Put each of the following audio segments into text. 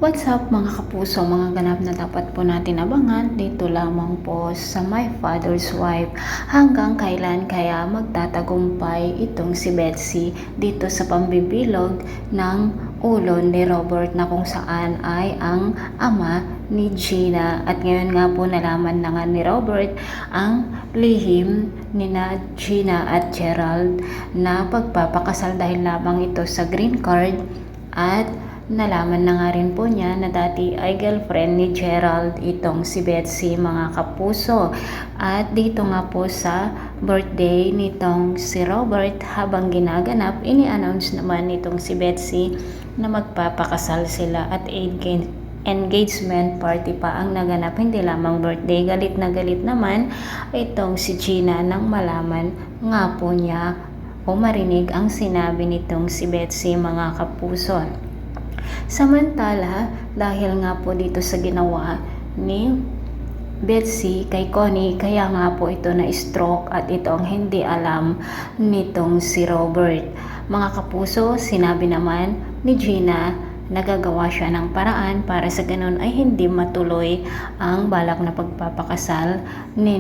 What's up mga kapuso, mga ganap na dapat po natin abangan dito lamang po sa My Father's Wife. Hanggang kailan kaya magtatagumpay itong si Betsy dito sa pambibilog ng ulo ni Robert na kung saan ay ang ama ni Gina. At ngayon nga po nalaman na nga ni Robert ang lihim ni na Gina at Gerald na pagpapakasal dahil lamang ito sa green card. At nalaman na nga rin po niya na dati ay girlfriend ni Gerald itong si Betsy, mga kapuso. At dito nga po sa birthday nitong si Robert, habang ginaganap, ini-announce naman nitong si Betsy na magpapakasal sila at engagement party pa ang naganap, hindi lamang birthday. Galit na galit naman itong si Gina nang malaman nga po niya o marinig ang sinabi nitong si Betsy, mga kapuso. Samantala, dahil nga po dito sa ginawa ni Betsy kay Connie, kaya nga po ito na stroke at ito ang hindi alam nitong si Robert. Mga kapuso, sinabi naman ni Gina nagagawa siya ng paraan para sa ganun ay hindi matuloy ang balak na pagpapakasal ni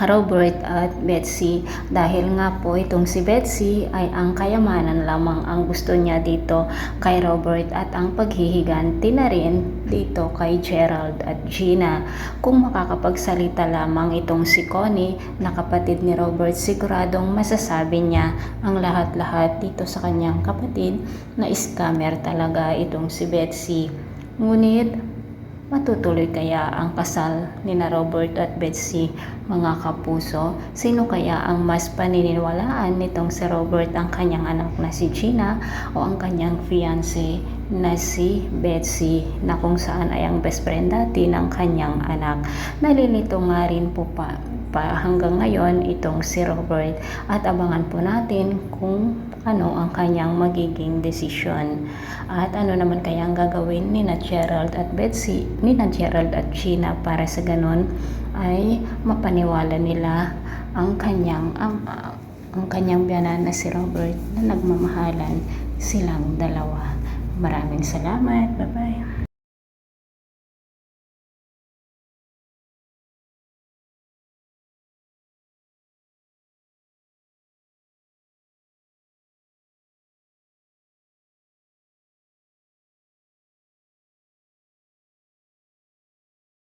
Robert at Betsy, dahil nga po itong si Betsy ay ang kayamanan lamang ang gusto niya dito kay Robert at ang paghihiganti na rin dito kay Gerald at Gina. Kung makakapagsalita lamang itong si Connie na kapatid ni Robert, siguradong masasabi niya ang lahat-lahat dito sa kanyang kapatid na scammer talaga itong si Betsy. Ngunit matutuloy kaya ang kasal ni na Robert at Betsy, mga kapuso? Sino kaya ang mas paniniwalaan nitong si Robert, ang kanyang anak na si Gina o ang kanyang fiancé na si Betsy, na kung saan ay ang best friend dati ng kanyang anak? Nalilito nga rin po pa hanggang ngayon itong si Robert, at abangan po natin kung ano ang kanyang magiging desisyon at ano naman kaya ang gagawin ni na Gerald at Betsy, ni na Gerald at Gina, para sa ganun ay mapaniwala nila ang kanyang biyanan na si Robert na nagmamahalan silang dalawa. Maraming salamat. Bye bye.